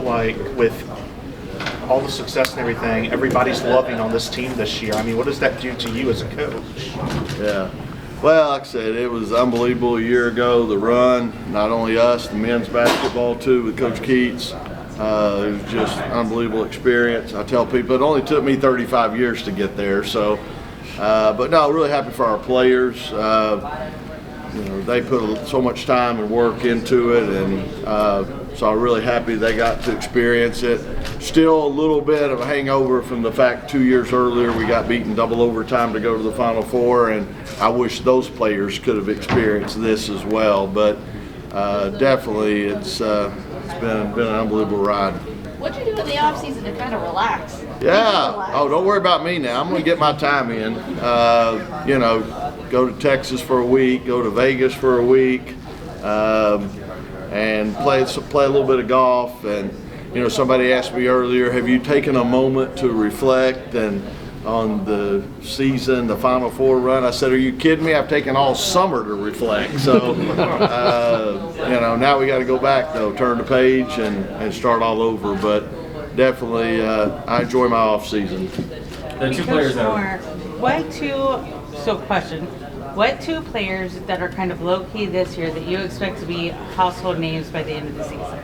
like with all the success and everything, everybody's loving on this team this year. I mean, what does that do to you as a coach? Yeah. Well, like I said, it was unbelievable a year ago, the run, not only us, the men's basketball too with Coach Keats. It was just an unbelievable experience. I tell people it only took me 35 years to get there. So, but no, really happy for our players. They put so much time and work into it, and so I'm really happy they got to experience it. Still a little bit of a hangover from the fact 2 years earlier we got beaten double overtime to go to the Final Four, and I wish those players could have experienced this as well. But definitely it's been an unbelievable ride. What'd you do in the off season to kind of relax? Yeah. Oh, don't worry about me now. I'm going to get my time in. Go to Texas for a week, go to Vegas for a week, and play a little bit of golf. And somebody asked me earlier, have you taken a moment to reflect and on the season, the Final Four run? I said, are you kidding me? I've taken all summer to reflect. So, now we got to go back though, turn the page and start all over. But definitely, I enjoy my off season. The two players that are. What two players that are kind of low-key this year that you expect to be household names by the end of the season?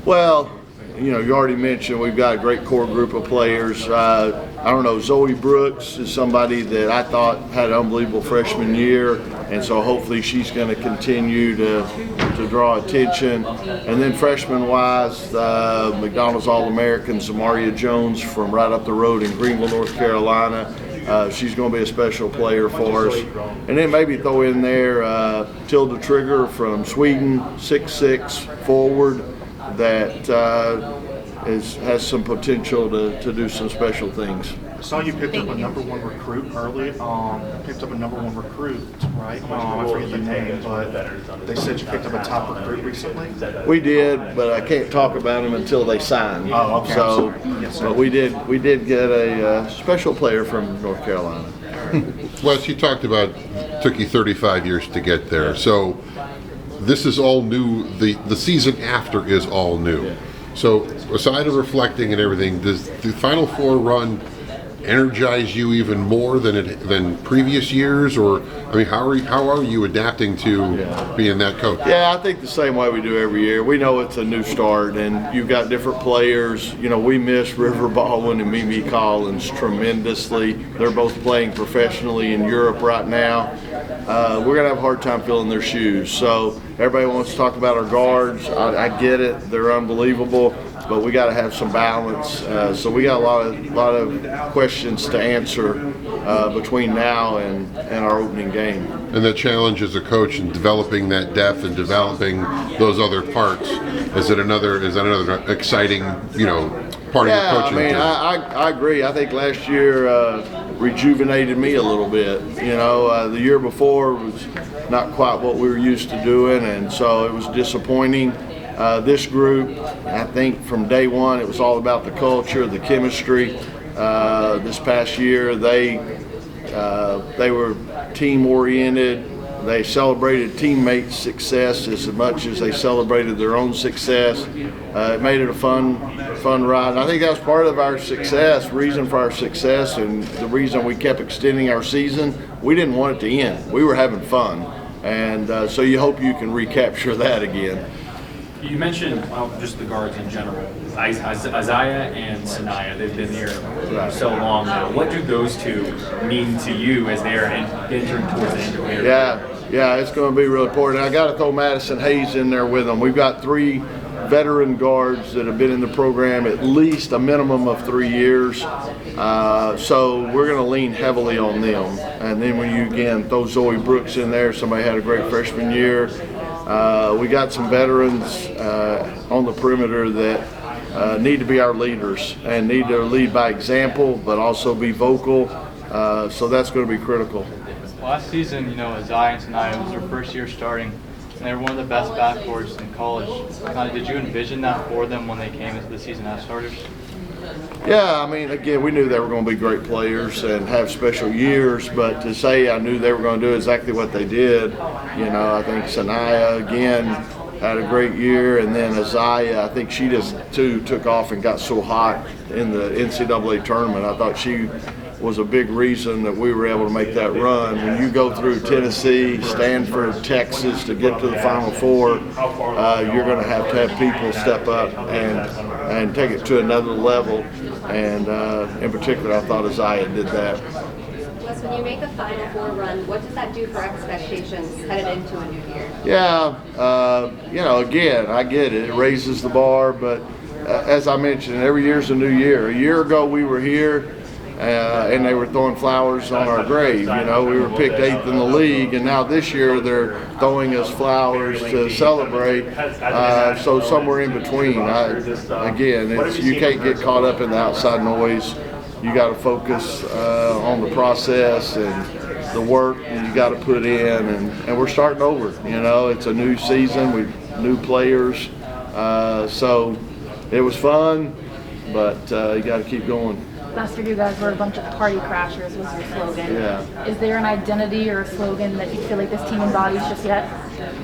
Well, you already mentioned we've got a great core group of players. I don't know, Zoe Brooks is somebody that I thought had an unbelievable freshman year, and so hopefully she's going to continue to draw attention. And then freshman-wise, McDonald's All-American Zamaria Jones from right up the road in Greenville, North Carolina. She's going to be a special player for us. And then maybe throw in there Tilda Trigger from Sweden, 6'6", forward, that has some potential to do some special things. I saw you picked up a number one recruit early. Picked up a number one recruit, right? I forget the name, but they said you picked up a top recruit recently. We did, but I can't talk about them until they sign. Oh, okay. So, yes, sir. but we did get a special player from North Carolina. Wes, you talked about took you 35 years to get there. So this is all new. The season after is all new. Yeah. So aside of reflecting and everything, does the Final Four run energize you even more than previous years? Or I mean, how are you adapting to being that coach? Yeah, I think the same way we do every year. We know it's a new start, and you've got different players. We miss River Baldwin and Mimi Collins tremendously. They're both playing professionally in Europe right now. We're going to have a hard time filling their shoes. So everybody wants to talk about our guards. I get it. They're unbelievable. But we got to have some balance. So we got a lot of questions to answer between now and our opening game. And the challenge as a coach in developing that depth and developing those other parts, is that another exciting part of your coaching? I mean, I agree. I think last year rejuvenated me a little bit. The year before was not quite what we were used to doing, and so it was disappointing. This group, I think from day one, it was all about the culture, the chemistry. This past year, they were team-oriented. They celebrated teammates' success as much as they celebrated their own success. It made it a fun ride. And I think that was part of our reason for our success, and the reason we kept extending our season. We didn't want it to end. We were having fun, and so you hope you can recapture that again. You mentioned just the guards in general. Isaiah and Sanaya, they've been here for so long now. What do those two mean to you as they're entering towards the end of their career? Yeah, it's going to be real important. I got to throw Madison Hayes in there with them. We've got 3 veteran guards that have been in the program at least a minimum of 3 years. So we're going to lean heavily on them. And then when you, again, throw Zoe Brooks in there, somebody had a great freshman year. We got some veterans on the perimeter that need to be our leaders and need to lead by example, but also be vocal. So that's going to be critical. Last season, Isaiah and Sanaya was their first year starting, and they were one of the best backcourts in college. Did you envision that for them when they came into the season as starters? Yeah, I mean, again, we knew they were going to be great players and have special years, but to say I knew they were going to do exactly what they did, I think Sanaya, again, had a great year, and then Isaiah, I think she just too took off and got so hot in the NCAA tournament. I thought she was a big reason that we were able to make that run. When you go through Tennessee, Stanford, Texas to get to the Final Four, you're going to have people step up and take it to another level. And in particular, I thought Isaiah did that. Wes, when you make the Final Four run, what does that do for expectations headed into a new year? Yeah, again, I get it. It raises the bar, but as I mentioned, every year's a new year. A year ago, we were here. And they were throwing flowers on our grave. We were picked 8th in the league, and now this year they're throwing us flowers to celebrate. So somewhere in between. You can't get caught up in the outside noise. You got to focus on the process and the work that you got to put in, and we're starting over. It's a new season with new players, so it was fun, but you got to keep going. Last year you guys were a bunch of party crashers was your slogan. Yeah. Is there an identity or a slogan that you feel like this team embodies just yet?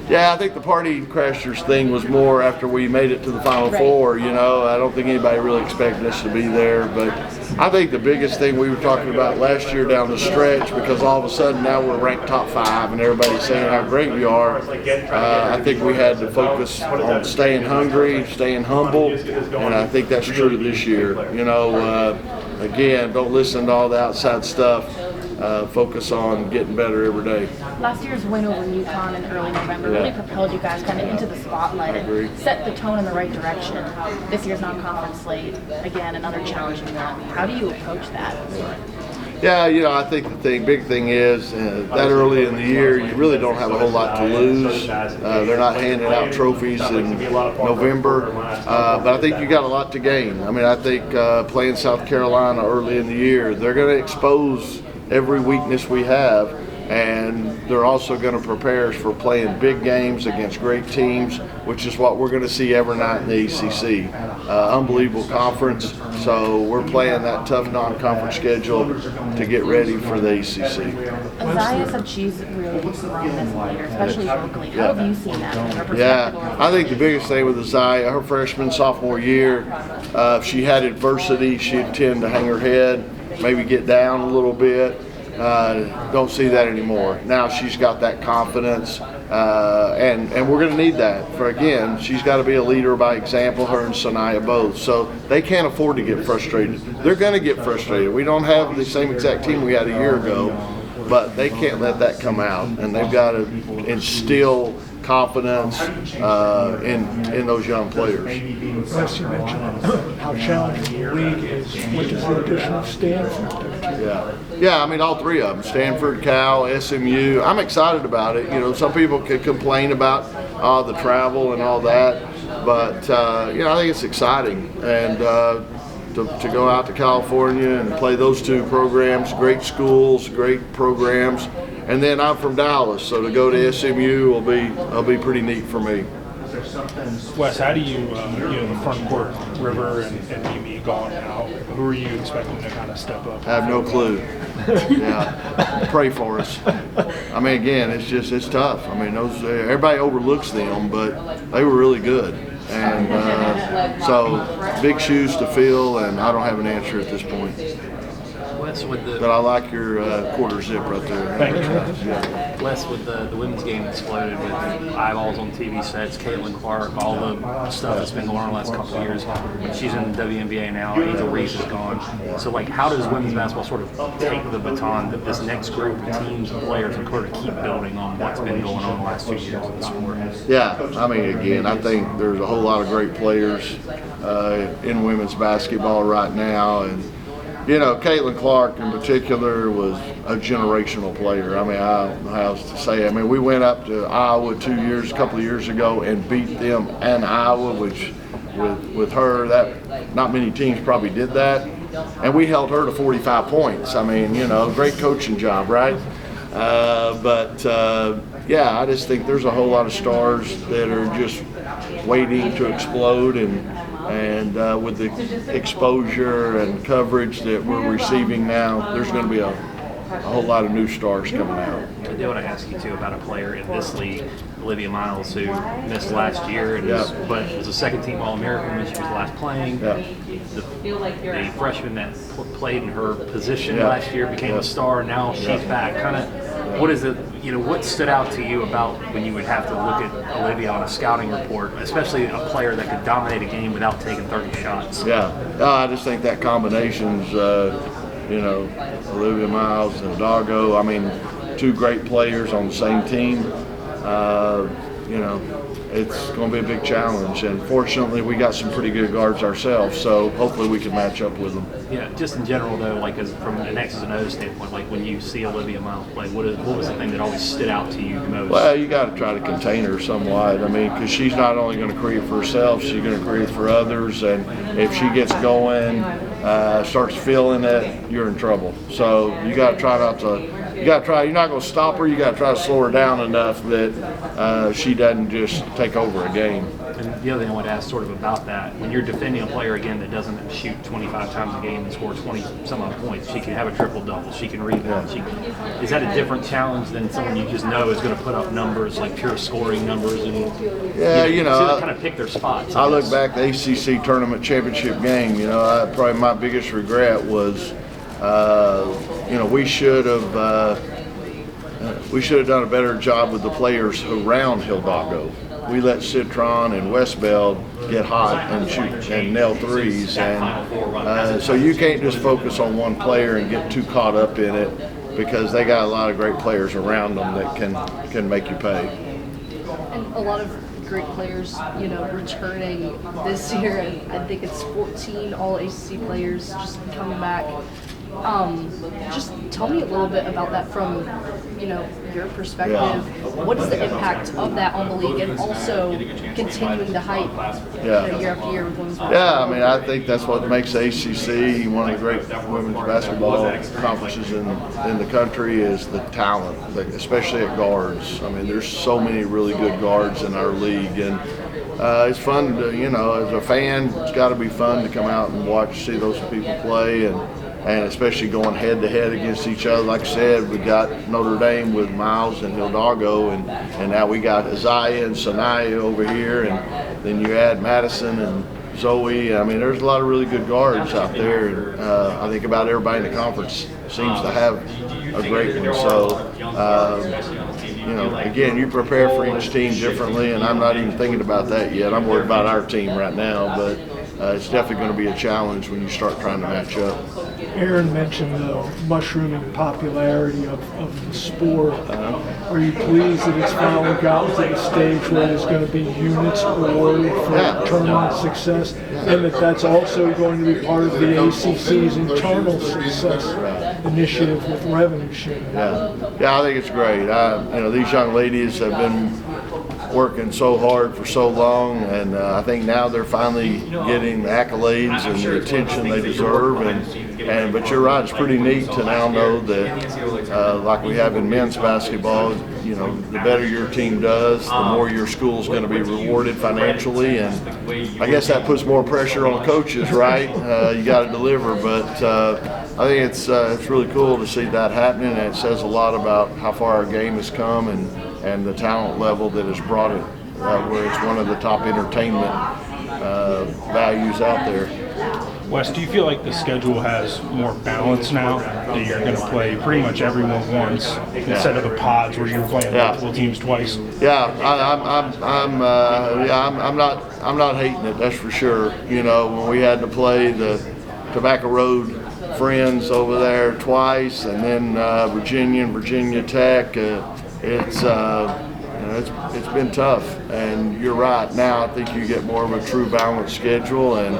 Yeah, I think the party crashers thing was more after we made it to the Final Four. I don't think anybody really expected us to be there, but I think the biggest thing we were talking about last year down the stretch, because all of a sudden now we're ranked top 5 and everybody's saying how great we are, I think we had to focus on staying hungry, staying humble, and I think that's true this year. Again, don't listen to all the outside stuff. Focus on getting better every day. Last year's win over UConn in early November really propelled you guys kind of into the spotlight and set the tone in the right direction. This year's non-conference slate, again, another challenging one. How do you approach that? Yeah, I think the big thing is that early in the year, you really don't have a whole lot to lose. They're not handing out trophies in November, but I think you got a lot to gain. I think playing South Carolina early in the year, they're going to expose every weakness we have, and they're also going to prepare us for playing big games against great teams, which is what we're going to see every night in the ACC. Unbelievable conference, so we're playing that tough non-conference schedule to get ready for the ACC. Isaiah said she's really grown as a leader, especially locally. How have you seen that from her perspective? Yeah, I think the biggest thing with Isaiah, her freshman, sophomore year, if she had adversity, she'd tend to hang her head, maybe get down a little bit. Don't see that anymore. Now she's got that confidence, and we're going to need that. Again, she's got to be a leader by example, her and Sanaya both. So they can't afford to get frustrated. They're going to get frustrated. We don't have the same exact team we had a year ago, but they can't let that come out, and they've got to instill confidence in those young players. Wes, you mentioned how challenging the league is. What does the addition of Stanford do? Yeah, all 3 of them, Stanford, Cal, SMU. I'm excited about it. Some people could complain about the travel and all that, but I think it's exciting. And to go out to California and play those 2 programs, great schools, great programs. And then I'm from Dallas, so to go to SMU will be pretty neat for me. Wes, how do you, the front court, River and Mimi gone now, who are you expecting to kind of step up? I have no clue. Yeah, pray for us. Again, it's tough. Everybody overlooks them, but they were really good. And so big shoes to fill, and I don't have an answer at this point. But I like your quarter zip right there. Thank you. Yeah. Wes, with the women's game exploded with eyeballs on TV sets, Caitlin Clark, all the stuff that's been going on the last couple of years. She's in the WNBA now. Angel Reese is gone. So, how does women's basketball sort of take the baton that this next group of teams and players and sort of keep building on what's been going on the last 2 years in the sport? Yeah, again, I think there's a whole lot of great players in women's basketball right now, and Caitlin Clark in particular was a generational player. I don't know how else to say it. We went up to Iowa a couple of years ago and beat them in Iowa, which with her, that not many teams probably did that. And we held her to 45 points. Great coaching job, right? I just think there's a whole lot of stars that are just waiting to explode, and with the exposure and coverage that we're receiving now, there's going to be a whole lot of new stars coming out. I do want to ask you too about a player in this league, Olivia Miles, who missed last year, and but was a second-team All-American when she was last playing. The freshman that played in her position last year became a star. Now she's back. Kind of, what is it? What stood out to you about when you would have to look at Olivia on a scouting report, especially a player that could dominate a game without taking 30 shots? I just think that combination's, Olivia Miles and Hidalgo. I mean, two great players on the same team. It's going to be a big challenge, and fortunately we got some pretty good guards ourselves, so hopefully we can match up with them. Yeah, just in general though, like from an X's and O's standpoint, like when you see Olivia Miles play, what was the thing that always stood out to you the most? Well, you got to try to contain her somewhat. I mean, because she's not only going to create for herself, she's going to create for others, and if she gets going, starts feeling it, you're in trouble. So you got to try not to. You're not going to stop her, you got to try to slow her down enough that she doesn't just take over a game. And the other thing I want to ask sort of about that, when you're defending a player again that doesn't shoot 25 times a game and score 20 some odd points, she can have a triple-double, she can rebound. Is that a different challenge than someone you just know is going to put up numbers, like pure scoring numbers? And kind of pick their spots. I look back at the ACC tournament championship game, probably my biggest regret was we should have done a better job with the players around Hidalgo. We let Citron and Westbeld get hot and shoot and nail threes, and so you can't just focus on one player and get too caught up in it, because they got a lot of great players around them that can make you pay. And a lot of great players, returning this year, and I think it's 14 all ACC players just coming back. Just tell me a little bit about that from, your perspective. What is the impact of that on the league, and also continuing the hype year after year with women's basketball? I mean, I think that's what makes the ACC one of the great women's basketball conferences in the country, is the talent, especially at guards. I mean, there's so many really good guards in our league, and it's fun to, as a fan, it's got to be fun to come out and see those people play, and especially going head-to-head against each other. Like I said, we got Notre Dame with Miles and Hidalgo, and now we got Isaiah and Sanaya over here, and then you add Madison and Zoe. I mean, there's a lot of really good guards out there, and I think about everybody in the conference seems to have a great one. So, again, you prepare for each team differently, and I'm not even thinking about that yet. I'm worried about our team right now, but it's definitely going to be a challenge when you start trying to match up. Aaron mentioned the mushrooming popularity of the sport. Are you pleased that it's finally gotten to the stage where there's going to be units awarded for tournament success, and that's also going to be part of the ACC's internal success initiative with revenue sharing? I think it's great. These young ladies have been working so hard for so long, and I think now they're finally getting the accolades and the attention they deserve. But you're right, it's pretty neat to now know that, like we have in men's basketball, the better your team does, the more your school's going to be rewarded financially, and I guess that puts more pressure on coaches, right? You got to deliver, but I think it's really cool to see that happening, and it says a lot about how far our game has come and the talent level that has brought it where it's one of the top entertainment values out there. Wes, do you feel like the schedule has more balance now, that you're going to play pretty much everyone once instead of the pods where you're playing multiple teams twice? I'm not hating it, that's for sure. When we had to play the Tobacco Road Friends over there twice, and then Virginia and Virginia Tech, it's been tough. And you're right, now I think you get more of a true balanced schedule, and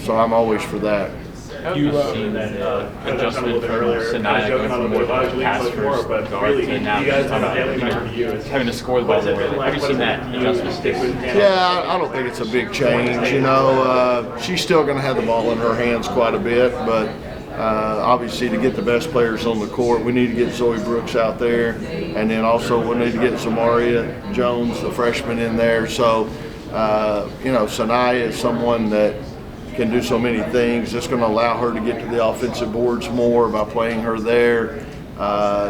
so I'm always for that. You seen that adjustment from Sanaya going from more of a pass-first guard to now having to score the ball more? Have you seen that adjustment stick? Yeah, I don't think it's a big change. She's still going to have the ball in her hands quite a bit, but obviously to get the best players on the court, we need to get Zoe Brooks out there, and then also we need to get Zamaria Jones, the freshman, in there. So, Sanaya is someone that can do so many things. It's going to allow her to get to the offensive boards more by playing her there.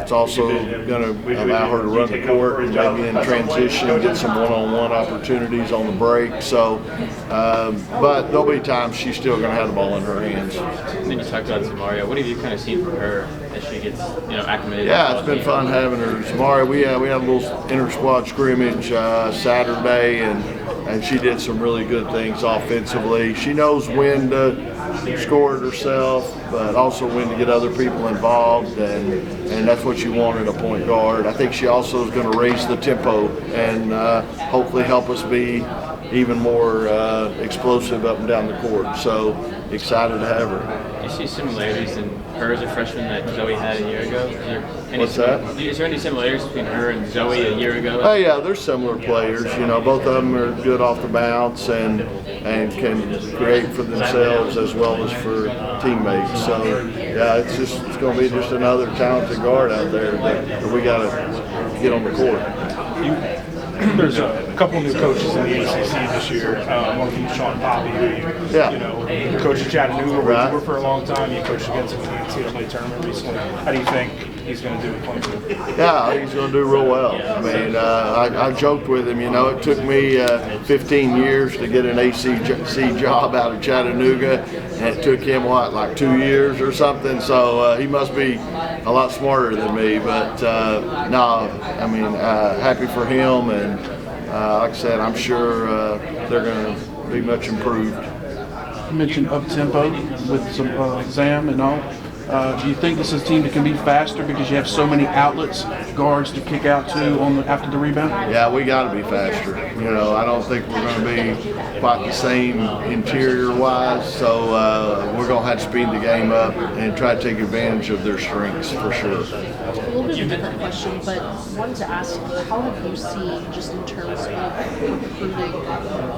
It's also going to allow her to run the court and maybe in transition get some one-on-one opportunities on the break. So, but there'll be times she's still going to have the ball in her hands. And then you talked about Samaria. What have you kind of seen from her as she gets, acclimated? Yeah, it's been fun having her. Samaria, we had a little inter-squad scrimmage Saturday, and she did some really good things offensively. She knows when to score it herself, but also when to get other people involved, and that's what you want in a point guard. I think she also is going to raise the tempo and hopefully help us be even more explosive up and down the court. So excited to have her. Do you see similarities in her as a freshman that Zoe had a year ago? What's that? Is there any similarities between her and Zoe a year ago? Oh yeah, they're similar players. Both of them are good off the bounce and can create for themselves as well as for teammates. So yeah, it's going to be just another talented guard out there that we got to get on the court. There's a couple new coaches in the ACC this year. One of them is Sean Poppy, who coached at Chattanooga, where you were for a long time. You coached against him in the NCAA tournament recently. How do you think he's going to do with Clemson? Yeah, he's going to do real well. I mean, I joked with him. It took me 15 years to get an ACC job out of Chattanooga, and it took him like 2 years or something. So he must be a lot smarter than me. But no, I mean, happy for him, and like I said, I'm sure they're going to be much improved. You mentioned up-tempo with some Zam and all. Do you think this is a team that can be faster because you have so many outlets, guards to kick out to after the rebound? Yeah, we got to be faster. I don't think we're going to be quite the same interior-wise, so we're going to have to speed the game up and try to take advantage of their strengths for sure. A little bit of a different question, but I wanted to ask, how have you seen, just in terms of recruiting,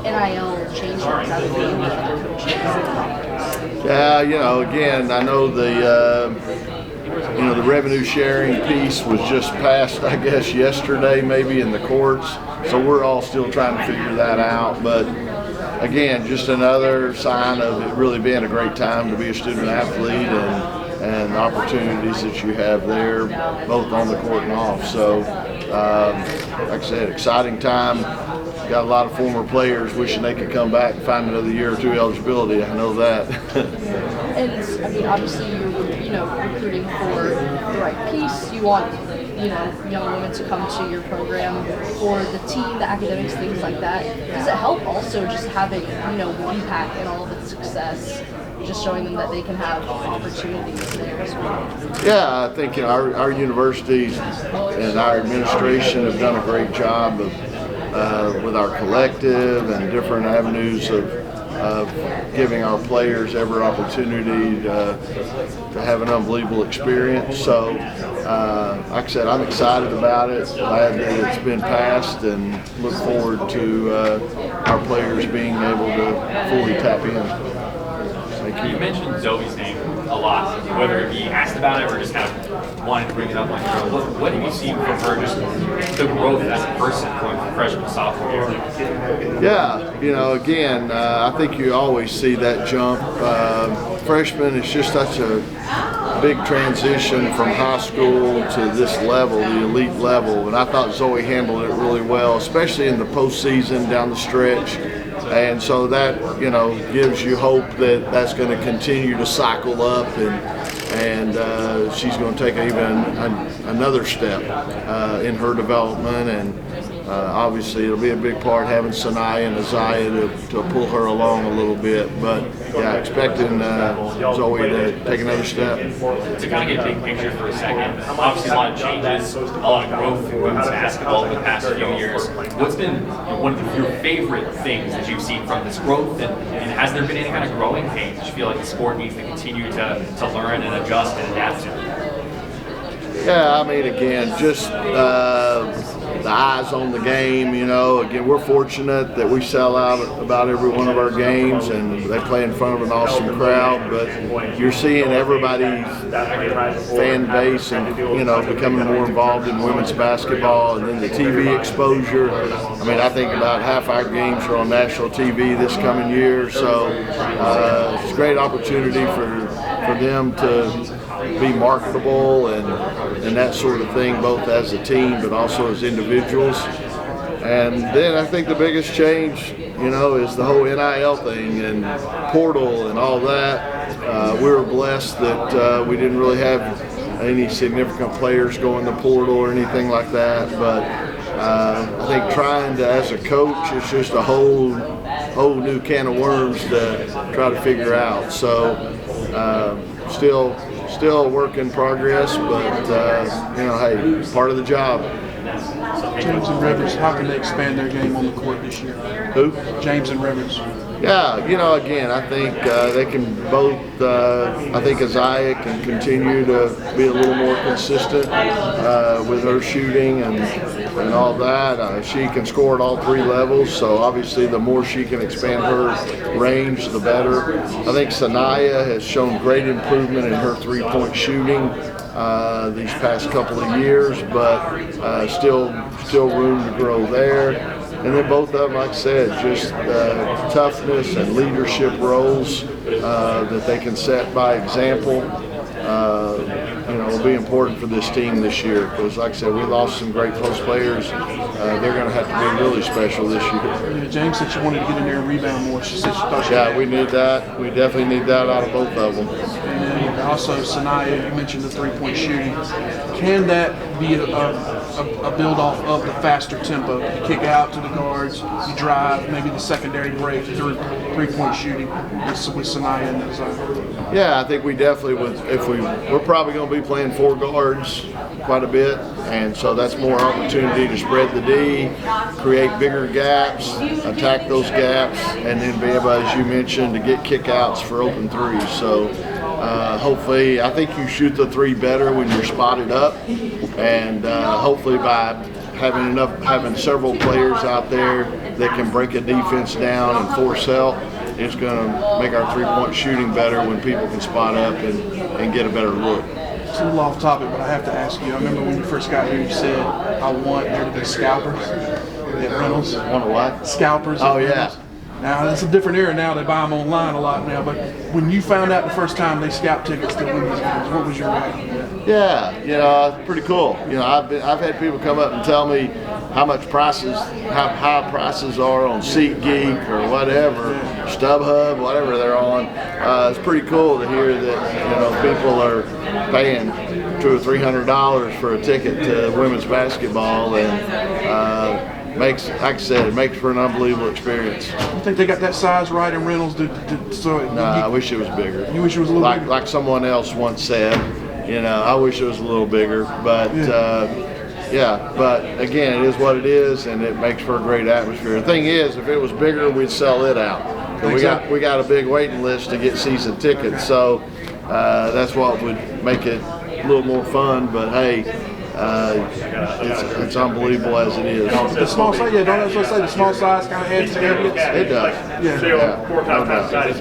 NIL changes out of being with other coaches and conference? Yeah, again, I know the revenue sharing piece was just passed, I guess, yesterday maybe in the courts. So we're all still trying to figure that out. But again, just another sign of it really being a great time to be a student athlete and the opportunities that you have there, both on the court and off. So, like I said, exciting time. Got a lot of former players wishing they could come back and find another year or two eligibility. I know that. And I mean, obviously, you're recruiting for the right piece. You want young women to come to your program for the team, the academics, things like that. Does it help also just having one pack in all of its success? Just showing them that they can have opportunities there as well. Yeah, I think our universities and our administration have done a great job with our collective and different avenues of giving our players every opportunity to have an unbelievable experience. So, like I said, I'm excited about it. Glad that it's been passed, and look forward to our players being able to fully tap in. Thank you. You mentioned Zoe's name a lot, whether he asked about it or just kind of wanted to bring it up on your own. What have you seen from her, just the growth as a person going from freshman to sophomore year? Yeah, again, I think you always see that jump. Freshman is just such a big transition from high school to this level, the elite level, and I thought Zoe handled it really well, especially in the postseason down the stretch. And so that, gives you hope that that's going to continue to cycle up, and she's going to take even another step in her development. And obviously it'll be a big part having Sanaya and Isaiah to pull her along a little bit. But yeah, expecting Zoe to take another step. To kind of get big picture for a second, obviously a lot of changes, a lot of growth in women's basketball in the past few years. What's been one of your favorite things that you've seen from this growth, and has there been any kind of growing pains that you feel like the sport needs to continue to learn and adjust and adapt to? Yeah, I mean, again, just the eyes on the game, Again, we're fortunate that we sell out about every one of our games, and they play in front of an awesome crowd. But you're seeing everybody's fan base and, becoming more involved in women's basketball, and then the TV exposure. I mean, I think about half our games are on national TV this coming year, so it's a great opportunity for them to be marketable and and that sort of thing, both as a team but also as individuals. And then I think the biggest change, is the whole NIL thing and portal and all that. We were blessed that we didn't really have any significant players go in the portal or anything like that. But I think trying to, as a coach, it's just a whole new can of worms to try to figure out. So still a work in progress, but hey, part of the job. James and Rivers, how can they expand their game on the court this year? Who? James and Rivers. Yeah, again, I think they can both, I think Isaiah can continue to be a little more consistent with her shooting and all that. She can score at all 3 levels, so obviously the more she can expand her range, the better. I think Sanaya has shown great improvement in her 3-point shooting these past couple of years, but still room to grow there. And then both of them, like I said, just toughness and leadership roles that they can set by example. Will be important for this team this year because, like I said, we lost some great post players. They're going to have to be really special this year. Yeah, James said she wanted to get in there and rebound more. She said she thought she we need that. We definitely need that out of both of them. And also, Sanaya, you mentioned the 3-point shooting. Can that be a build-off of the faster tempo? You kick out to the guards, you drive, maybe the secondary break through 3-point shooting with Sanaya and Isaiah. Yeah, I think we definitely would. We're probably going to be playing 4 guards quite a bit, and so that's more opportunity to spread the D, create bigger gaps, attack those gaps, and then be able, as you mentioned, to get kickouts for open threes. So hopefully, I think you shoot the 3 better when you're spotted up, and hopefully by having several players out there that can break a defense down and force help, it's going to make our 3-point shooting better when people can spot up and get a better look. It's a little off topic, but I have to ask you. I remember when you first got here, you said, I want there to be scalpers at Reynolds. Want what? Scalpers at Reynolds. Now, it's a different era now. They buy them online a lot now. But when you found out the first time they scalp tickets to women's games, what was your reaction? Yeah, pretty cool. I've had people come up and tell me how high prices are on SeatGeek or whatever, StubHub, whatever they're on. It's pretty cool to hear that people are paying $200 or $300 for a ticket to women's basketball, and makes, like I said, it makes for an unbelievable experience. You think they got that size right in Reynolds? I wish it was bigger. You wish it was a little bigger? Like someone else once said, I wish it was a little bigger, but but again, it is what it is, and it makes for a great atmosphere. The thing is, if it was bigger, we'd sell it out. Exactly. We got a big waiting list to get season tickets, so that's what would make it a little more fun. But hey, it's unbelievable as it is. The small size, the small size kind of adds to the audience. It does. Yeah. No doubt.